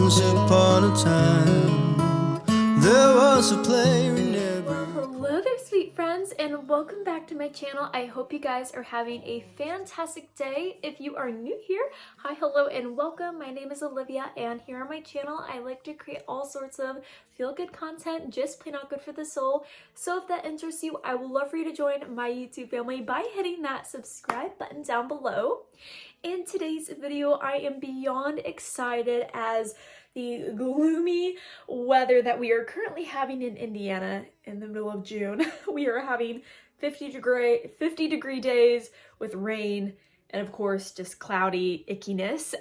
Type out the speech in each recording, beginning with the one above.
Once upon a time, there was a player in every... Hello there, sweet friends, and welcome back to my channel. I hope you guys are having a fantastic day. If you are new here, hi, hello, and welcome. My name is Olivia, and here on my channel, I like to create all sorts of feel-good content, just plain out good for the soul. So if that interests you, I would love for you to join my YouTube family by hitting that subscribe button down below. In today's video, I am beyond excited as the gloomy weather that we are currently having in Indiana in the middle of June. We are having 50 degree days with rain and of course just cloudy ickiness.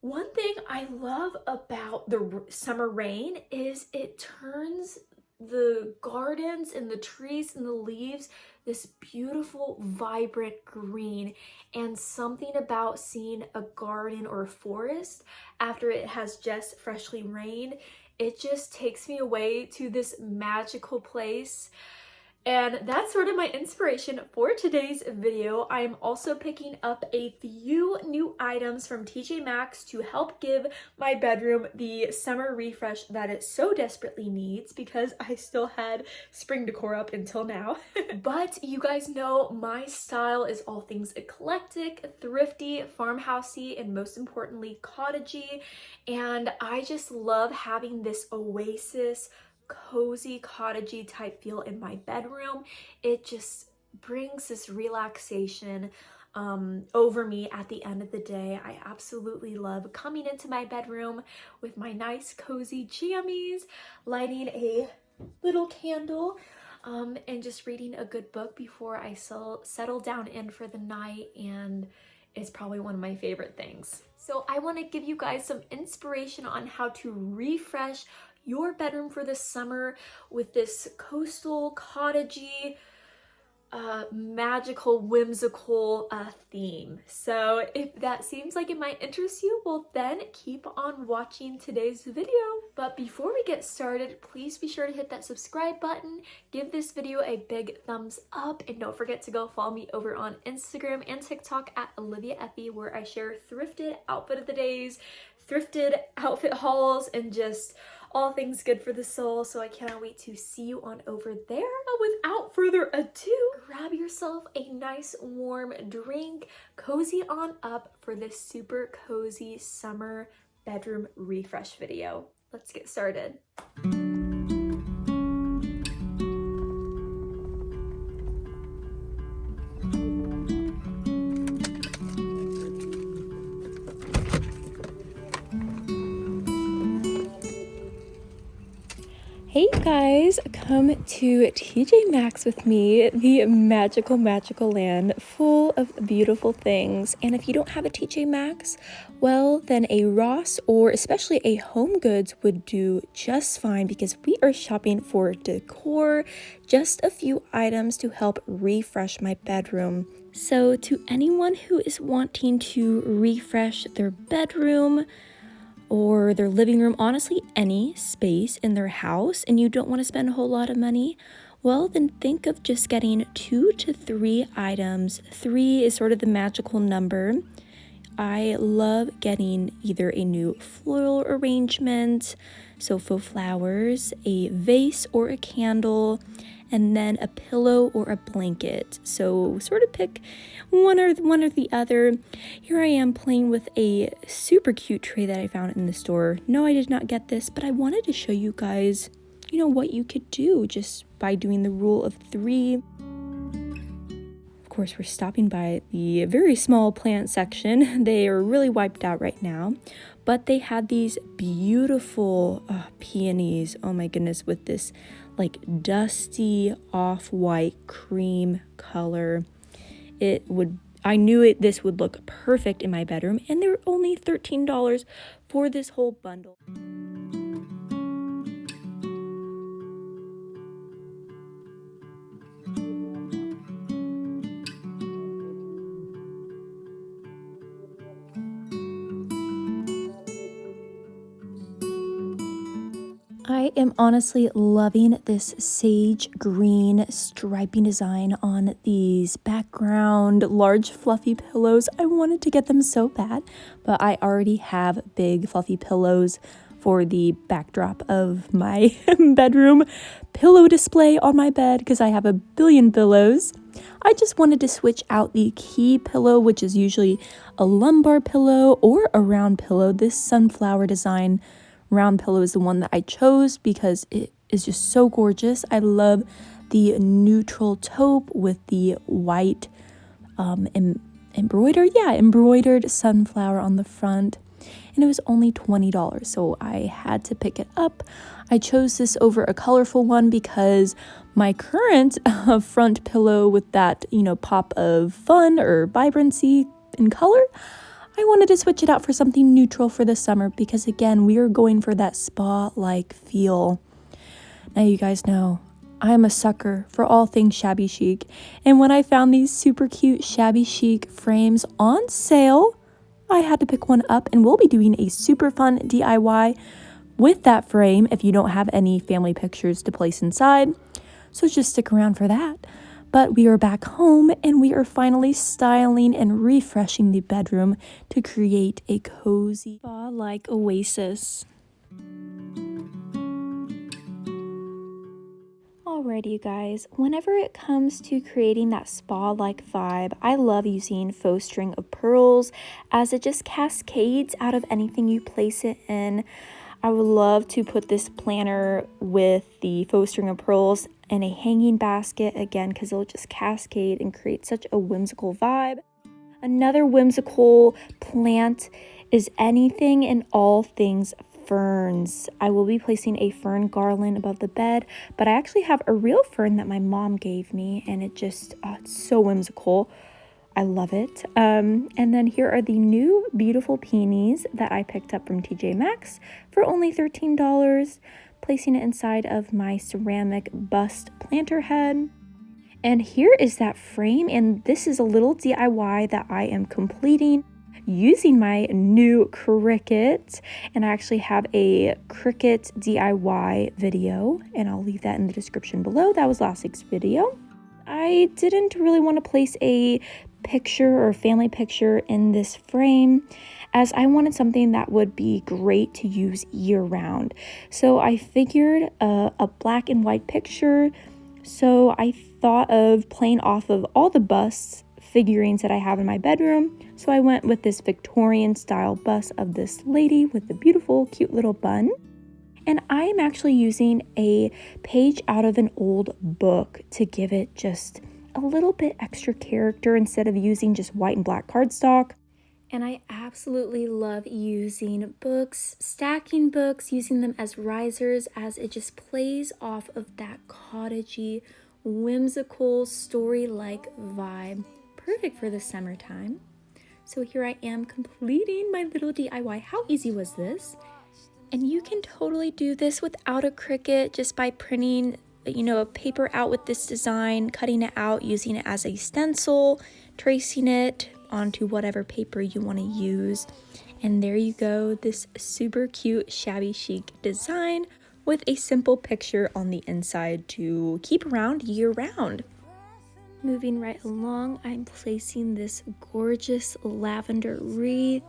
One thing I love about the summer rain is it turns the gardens and the trees and the leaves this beautiful vibrant green, and something about seeing a garden or a forest after it has just freshly rained, it just takes me away to this magical place. And that's sort of my inspiration for today's video. I'm also picking up a few new items from TJ Maxx to help give my bedroom the summer refresh that it so desperately needs, because I still had spring decor up until now. But you guys know my style is all things eclectic, thrifty, farmhousey, and most importantly, cottagey. And I just love having this oasis, cozy, cottagey type feel in my bedroom. It just brings this relaxation over me at the end of the day. I absolutely love coming into my bedroom with my nice cozy jammies, lighting a little candle, and just reading a good book before I settle down in for the night, and it's probably one of my favorite things. So I want to give you guys some inspiration on how to refresh your bedroom for the summer with this coastal, cottagey, magical, whimsical theme. So if that seems like it might interest you, well then keep on watching today's video. But before we get started, please be sure to hit that subscribe button, give this video a big thumbs up, and don't forget to go follow me over on Instagram and TikTok at Olivia Effie, where I share thrifted outfit of the days, thrifted outfit hauls, and just all things good for the soul. So I cannot wait to see you on over there. But without further ado, grab yourself a nice warm drink, cozy on up for this super cozy summer bedroom refresh video. Let's get started. Hey guys, come to TJ Maxx with me, the magical land full of beautiful things. And if you don't have a TJ Maxx, well, then a Ross or especially a Home Goods would do just fine, because we are shopping for decor, just a few items to help refresh my bedroom. So to anyone who is wanting to refresh their bedroom, or their living room, honestly any space in their house, and you don't want to spend a whole lot of money, well then think of just getting 2 to 3 items. 3 is sort of the magical number. I love getting either a new floral arrangement, so faux flowers, a vase or a candle, and then a pillow or a blanket. So sort of pick one or the other. Here I am playing with a super cute tray that I found in the store. No, I did not get this, but I wanted to show you guys, you know, what you could do just by doing the rule of 3. Of course, we're stopping by the very small plant section. They are really wiped out right now, but they had these beautiful peonies. Oh my goodness, with this like dusty off-white cream color. I knew this would look perfect in my bedroom, and they're only $13 for this whole bundle. I am honestly loving this sage green striping design on these background large fluffy pillows. I wanted to get them so bad, but I already have big fluffy pillows for the backdrop of my bedroom pillow display on my bed because I have a billion pillows. I just wanted to switch out the key pillow, which is usually a lumbar pillow or a round pillow. This sunflower design round pillow is the one that I chose because it is just so gorgeous. I love the neutral taupe with the white embroidered sunflower on the front. And it was only $20, so I had to pick it up. I chose this over a colorful one because my current front pillow with that, pop of fun or vibrancy in color, I wanted to switch it out for something neutral for the summer because, again, we are going for that spa-like feel. Now, you guys know I'm a sucker for all things shabby chic. And when I found these super cute shabby chic frames on sale, I had to pick one up, and we'll be doing a super fun DIY with that frame if you don't have any family pictures to place inside. So just stick around for that. But we are back home and we are finally styling and refreshing the bedroom to create a cozy spa-like oasis. Alrighty, you guys, whenever it comes to creating that spa-like vibe, I love using faux string of pearls as it just cascades out of anything you place it in. I would love to put this planner with the faux string of pearls in a hanging basket again because it'll just cascade and create such a whimsical vibe. Another whimsical plant is anything and all things ferns. I will be placing a fern garland above the bed, but I actually have a real fern that my mom gave me, and it just, it's so whimsical. I love it. And then here are the new beautiful peonies that I picked up from TJ Maxx for only $13, placing it inside of my ceramic bust planter head. And here is that frame, and this is a little DIY that I am completing using my new Cricut, and I actually have a Cricut DIY video, and I'll leave that in the description below. That was last week's video. I didn't really want to place a picture or family picture in this frame as I wanted something that would be great to use year-round. So I figured a black and white picture. So I thought of playing off of all the busts figurines that I have in my bedroom. So I went with this Victorian style bust of this lady with the beautiful cute little bun. And I am actually using a page out of an old book to give it just a little bit extra character instead of using just white and black cardstock. And I absolutely love using books, stacking books, using them as risers as it just plays off of that cottagey, whimsical, story-like vibe. Perfect for the summertime. So here I am completing my little DIY. How easy was this? And you can totally do this without a Cricut just by printing, a paper out with this design, cutting it out, using it as a stencil, tracing it onto whatever paper you want to use. And there you go, this super cute shabby chic design with a simple picture on the inside to keep around year round. Moving right along, I'm placing this gorgeous lavender wreath.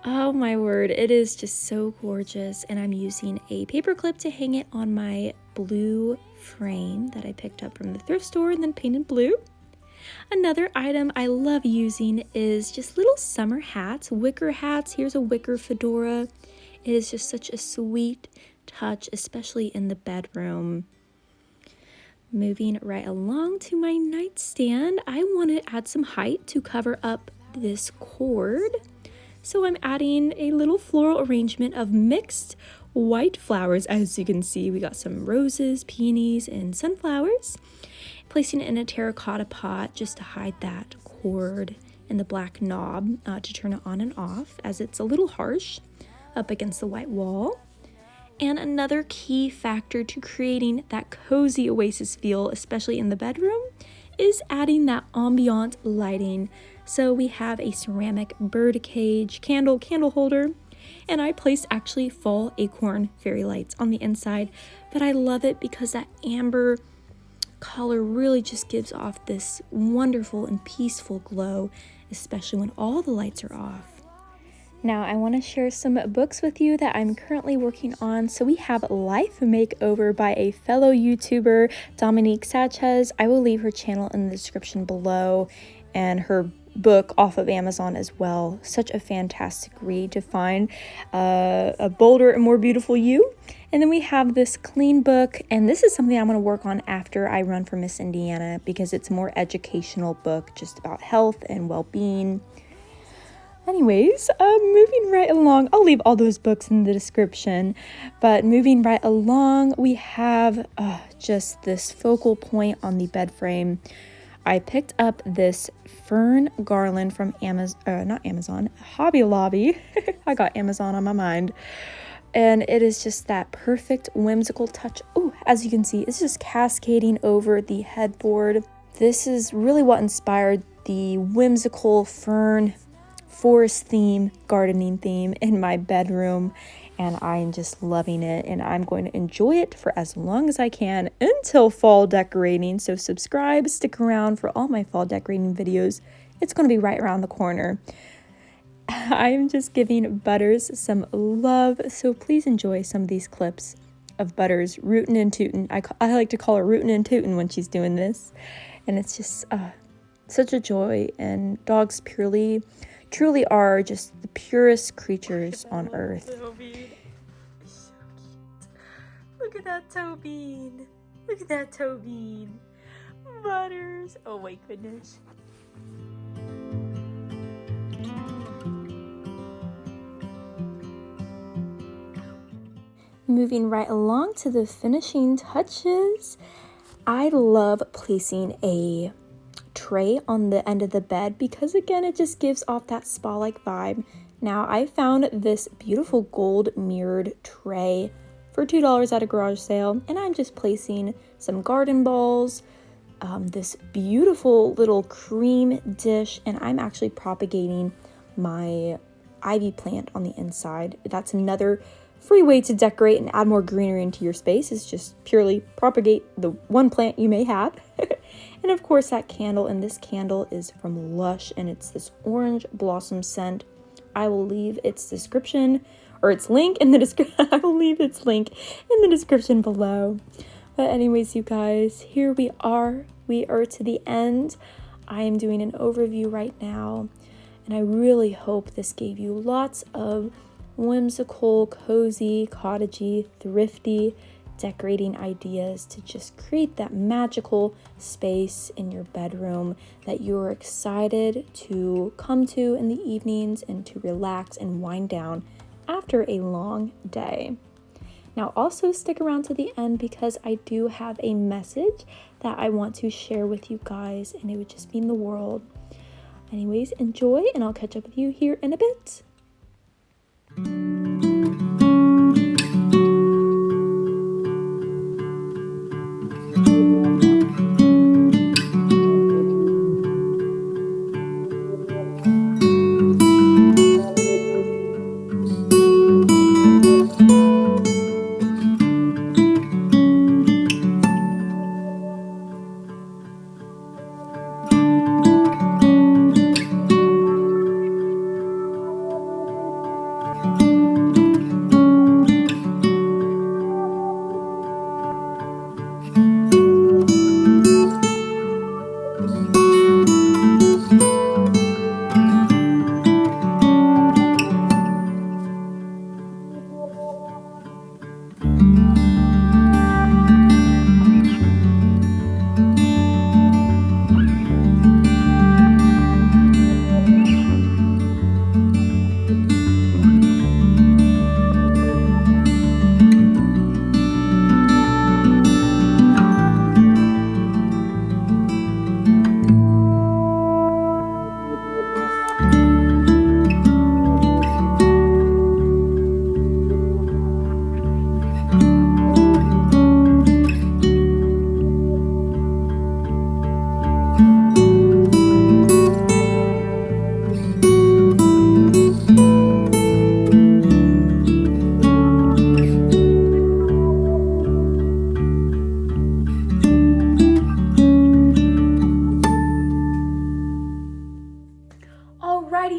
Oh my word, it is just so gorgeous, and I'm using a paper clip to hang it on my blue frame that I picked up from the thrift store and then painted blue. Another item I love using is just little summer hats, wicker hats. Here's a wicker fedora. It is just such a sweet touch, especially in the bedroom. Moving right along to my nightstand, I want to add some height to cover up this cord. So I'm adding a little floral arrangement of mixed white flowers. As you can see, we got some roses, peonies, and sunflowers. Placing it in a terracotta pot just to hide that cord and the black knob to turn it on and off as it's a little harsh up against the white wall. And another key factor to creating that cozy oasis feel, especially in the bedroom, is adding that ambient lighting. So we have a ceramic bird cage candle holder, And I placed actually fall acorn fairy lights on the inside, but I love it because that amber color really just gives off this wonderful and peaceful glow, especially when all the lights are off. Now I want to share some books with you that I'm currently working on. So we have Life Makeover by a fellow YouTuber, Dominique Sanchez. I will leave her channel in the description below, and her book off of Amazon as well. Such a fantastic read to find a bolder and more beautiful you. And then we have this clean book, and this is something I'm going to work on after I run for Miss Indiana because it's a more educational book just about health and well-being. Anyways, moving right along, I'll leave all those books in the description, but moving right along, we have just this focal point on the bed frame. I picked up this fern garland from Hobby Lobby. I got Amazon on my mind. And it is just that perfect whimsical touch. Oh, as you can see, it's just cascading over the headboard. This is really what inspired the whimsical fern forest theme, gardening theme in my bedroom, and I'm just loving it, and I'm going to enjoy it for as long as I can until fall decorating. So subscribe, stick around for all my fall decorating videos. It's going to be right around the corner. I'm just giving Butters some love, so please enjoy some of these clips of Butters rootin' and tootin'. I like to call her rootin' and tootin' when she's doing this, and it's just such a joy. And dogs truly are just the purest creatures on earth. So look at that toe bean. Look at that toe bean. Butters. Oh my goodness. Moving right along to the finishing touches. I love placing a tray on the end of the bed because again it just gives off that spa-like vibe. Now I found this beautiful gold mirrored tray for $2 at a garage sale, and I'm just placing some garden balls, this beautiful little cream dish, and I'm actually propagating my ivy plant on the inside. That's another free way to decorate and add more greenery into your space, is just purely propagate the one plant you may have. And of course that candle, and this candle is from Lush, and it's this orange blossom scent. I will leave its description, or its link in the description. I will leave its link in the description below. But anyways, you guys, here we are. We are to the end. I am doing an overview right now, and I really hope this gave you lots of whimsical, cozy, cottagey, thrifty decorating ideas to just create that magical space in your bedroom that you're excited to come to in the evenings and to relax and wind down after a long day. Now also stick around to the end because I do have a message that I want to share with you guys, and it would just mean the world. Anyways, enjoy, and I'll catch up with you here in a bit.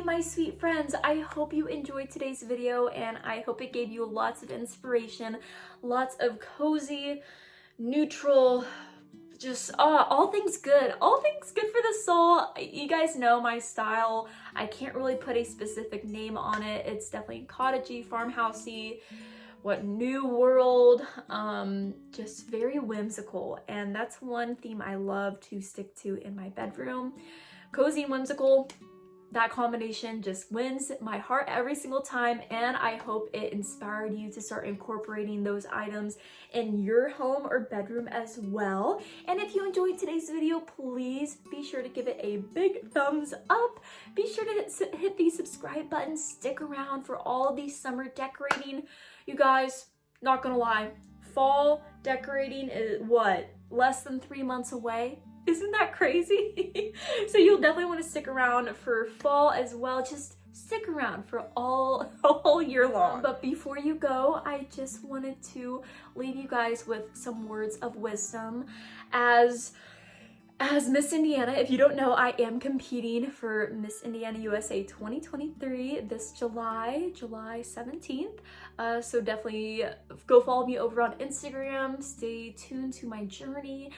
my sweet friends, I hope you enjoyed today's video and I hope it gave you lots of inspiration, lots of cozy, neutral, just all things good for the soul. You guys know my style. I can't really put a specific name on it. It's definitely cottagey, farmhousey, what new world, just very whimsical, and that's one theme I love to stick to in my bedroom. Cozy and whimsical, that combination just wins my heart every single time, and I hope it inspired you to start incorporating those items in your home or bedroom as well. And if you enjoyed today's video, please be sure to give it a big thumbs up. Be sure to hit the subscribe button. Stick around for all these summer decorating. You guys, not gonna lie, fall decorating is what, less than 3 months away? Isn't that crazy? So you'll definitely want to stick around for fall as well. Just stick around for all year long. But before you go, I just wanted to leave you guys with some words of wisdom. As Miss Indiana, if you don't know, I am competing for Miss Indiana USA 2023 this July 17th. So definitely go follow me over on Instagram. Stay tuned to my journey,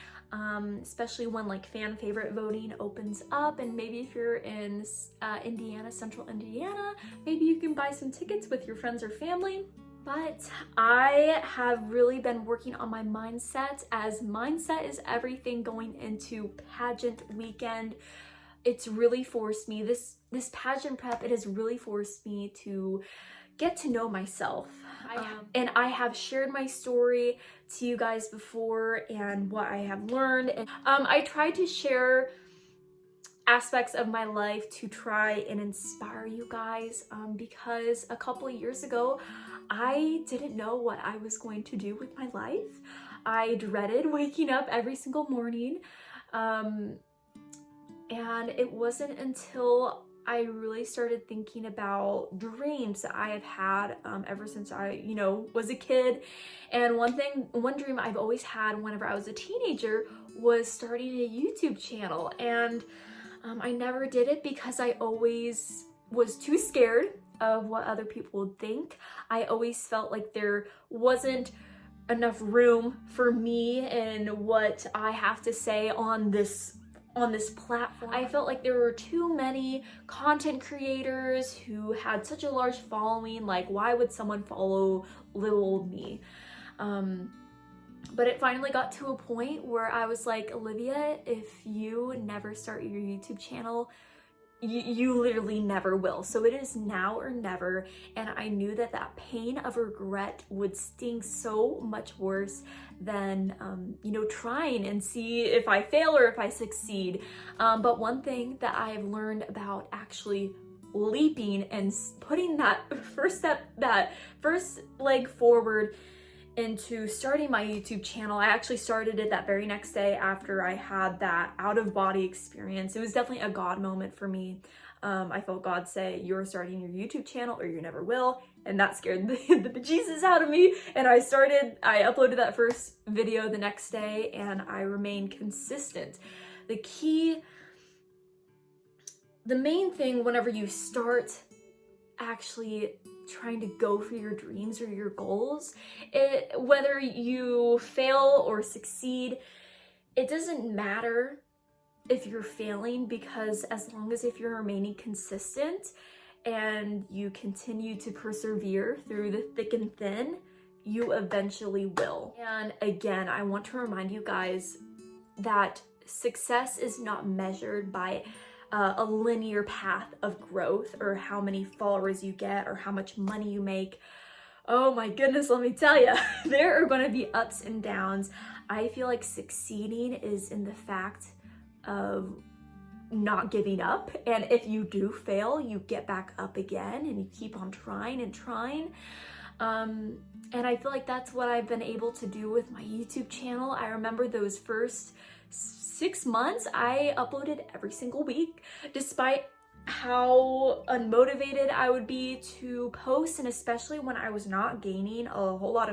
especially when like fan favorite voting opens up. And maybe if you're in Indiana, central Indiana, maybe you can buy some tickets with your friends or family. But I have really been working on my mindset, as mindset is everything going into pageant weekend. It's really forced me, this pageant prep, it has really forced me to get to know myself. And I have shared my story to you guys before and what I have learned. And, I tried to share aspects of my life to try and inspire you guys, because a couple of years ago, I didn't know what I was going to do with my life. I dreaded waking up every single morning. And it wasn't until I really started thinking about dreams that I have had ever since I, was a kid. And one dream I've always had whenever I was a teenager was starting a YouTube channel. And I never did it because I always was too scared of what other people would think. I always felt like there wasn't enough room for me and what I have to say on this platform. I felt like there were too many content creators who had such a large following. Like, why would someone follow little old me? But it finally got to a point where I was like, Olivia, if you never start your YouTube channel, you literally never will. So it is now or never. And I knew that pain of regret would sting so much worse than, trying and see if I fail or if I succeed. But one thing that I have learned about actually leaping and putting that first leg forward into starting my YouTube channel. I actually started it that very next day after I had that out-of-body experience. It was definitely a God moment for me. I felt God say, you're starting your YouTube channel or you never will. And that scared the bejesus out of me. And I uploaded that first video the next day and I remained consistent. The main thing whenever you start actually trying to go for your dreams or your goals, whether you fail or succeed, it doesn't matter if you're failing, because as long as if you're remaining consistent and you continue to persevere through the thick and thin, you eventually will. And again, I want to remind you guys that success is not measured by a linear path of growth or how many followers you get or how much money you make. Oh my goodness, let me tell you, there are going to be ups and downs. I feel like succeeding is in the fact of not giving up. And if you do fail, you get back up again and you keep on trying and trying. And I feel like that's what I've been able to do with my YouTube channel. I remember those first 6 months, I uploaded every single week, despite how unmotivated I would be to post, and especially when I was not gaining a whole lot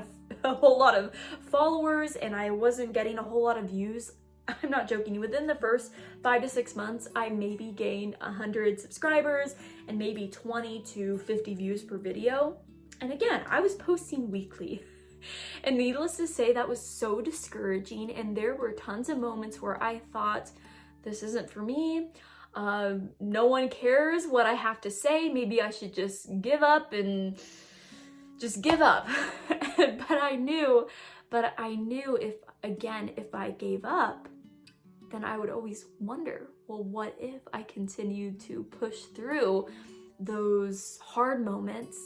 of followers and I wasn't getting a whole lot of views. I'm not joking, within the first 5 to 6 months, I maybe gained 100 subscribers and maybe 20 to 50 views per video. And again, I was posting weekly. And needless to say, that was so discouraging. And there were tons of moments where I thought, this isn't for me. No one cares what I have to say. Maybe I should just give up and just give up. But I knew if I gave up, then I would always wonder, well, what if I continued to push through those hard moments?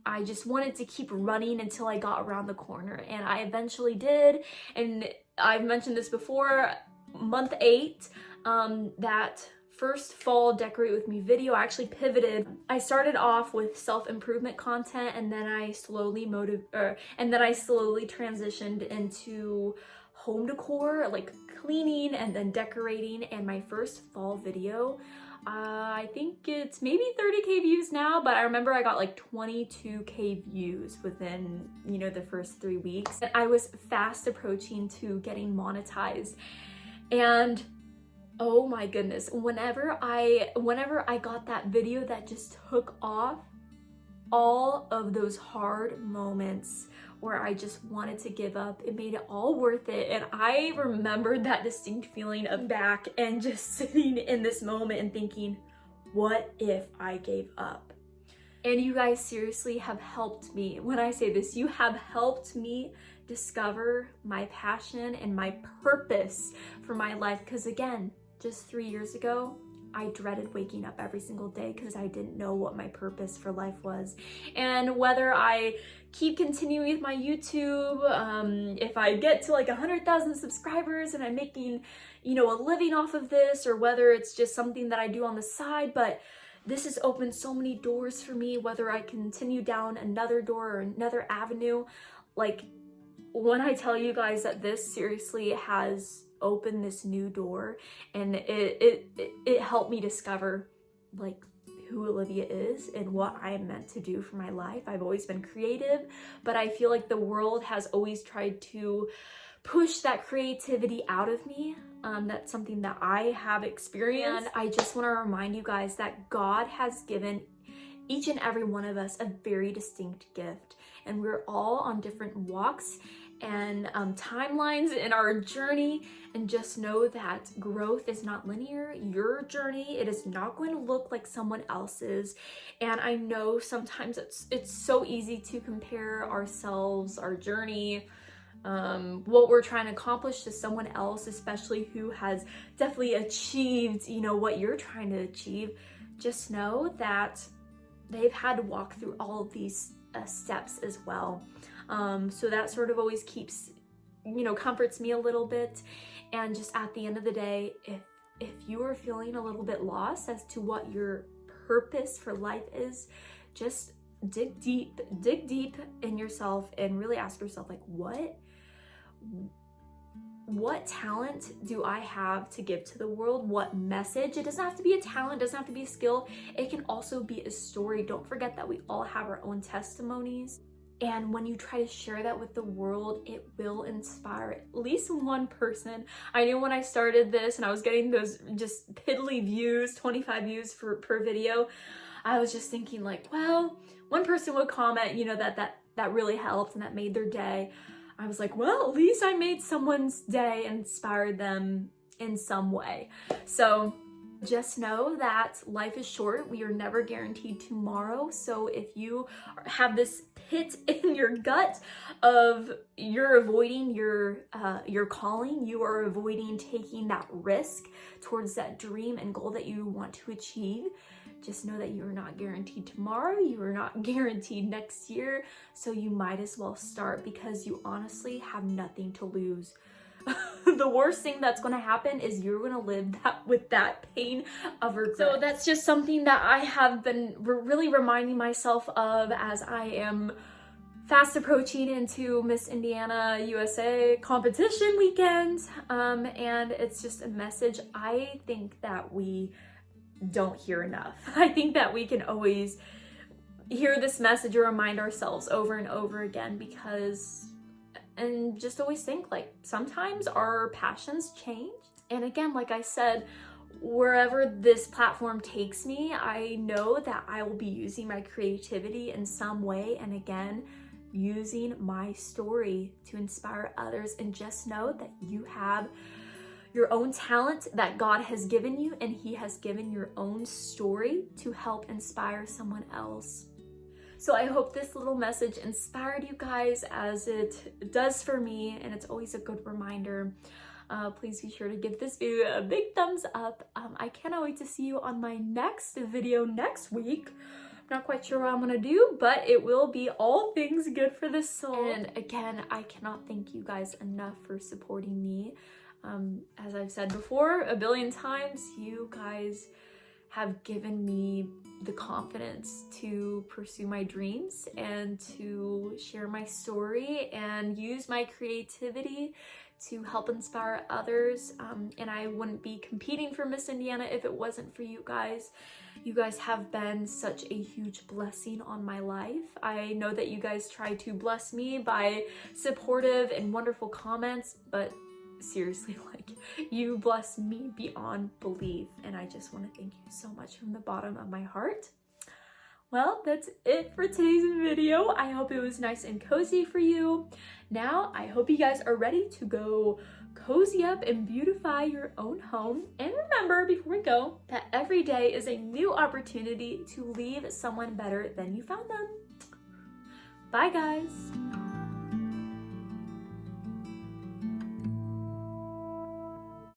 I just wanted to keep running until I got around the corner, and I eventually did. And I've mentioned this before, month 8, that first fall Decorate With Me video, I actually pivoted. I started off with self-improvement content, and then I slowly transitioned into home decor, like cleaning and then decorating. And my first fall video, I think it's maybe 30K views now, but I remember I got like 22K views within, the first 3 weeks. And I was fast approaching to getting monetized. And oh my goodness, whenever I got that video that just took off, all of those hard moments where I just wanted to give up, it made it all worth it. And I remembered that distinct feeling of back and just sitting in this moment and thinking, what if I gave up? And you guys seriously have helped me. When I say this, you have helped me discover my passion and my purpose for my life. Because again, just 3 years ago, I dreaded waking up every single day because I didn't know what my purpose for life was. And whether I keep continuing with my YouTube, if I get to like 100,000 subscribers and I'm making, a living off of this, or whether it's just something that I do on the side, but this has opened so many doors for me, whether I continue down another door or another avenue. Like, when I tell you guys that this seriously has opened this new door, and it helped me discover like who Olivia is and what I am meant to do for my life. I've always been creative, but I feel like the world has always tried to push that creativity out of me. That's something that I have experienced. And I just want to remind you guys that God has given each and every one of us a very distinct gift, and we're all on different walks and timelines in our journey. And just know that growth is not linear. Your journey, it is not going to look like someone else's. And I know sometimes it's so easy to compare ourselves, our journey, what we're trying to accomplish to someone else, especially who has definitely achieved, what you're trying to achieve. Just know that they've had to walk through all of these steps as well. So that sort of always keeps, comforts me a little bit. And just at the end of the day, if you are feeling a little bit lost as to what your purpose for life is, just dig deep in yourself and really ask yourself, like, what talent do I have to give to the world? What message? It doesn't have to be a talent, it doesn't have to be a skill. It can also be a story. Don't forget that we all have our own testimonies. And when you try to share that with the world, it will inspire at least one person. I knew when I started this and I was getting those just piddly views, 25 views per video, I was just thinking like, well, one person would comment, that really helped and that made their day. I was like, well, at least I made someone's day and inspired them in some way. So just know that life is short. We are never guaranteed tomorrow. So if you have this pit in your gut of you're avoiding your calling, you are avoiding taking that risk towards that dream and goal that you want to achieve, just know that you are not guaranteed tomorrow. You are not guaranteed next year. So you might as well start, because you honestly have nothing to lose. The worst thing that's going to happen is you're going to live with that pain of regret. So that's just something that I have been really reminding myself of as I am fast approaching into Miss Indiana USA competition weekend. And it's just a message I think that we don't hear enough. I think that we can always hear this message or remind ourselves over and over again, because and just always think like sometimes our passions change. And again, like I said, wherever this platform takes me, I know that I will be using my creativity in some way, and again, using my story to inspire others. And just know that you have your own talent that God has given you, and He has given your own story to help inspire someone else. So I hope this little message inspired you guys as it does for me, and it's always a good reminder. Please be sure to give this video a big thumbs up. I cannot wait to see you on my next video next week. I'm not quite sure what I'm gonna do, but it will be all things good for the soul. And again, I cannot thank you guys enough for supporting me. As I've said before a billion times, you guys have given me the confidence to pursue my dreams and to share my story and use my creativity to help inspire others. And I wouldn't be competing for Miss Indiana if it wasn't for you guys. You guys have been such a huge blessing on my life. I know that you guys try to bless me by supportive and wonderful comments, but seriously, like, you bless me beyond belief, and I just want to thank you so much from the bottom of my heart. Well, that's it for today's video. I hope it was nice and cozy for you. Now, I hope you guys are ready to go cozy up and beautify your own home. And remember, before we go, that every day is a new opportunity to leave someone better than you found them. Bye, guys.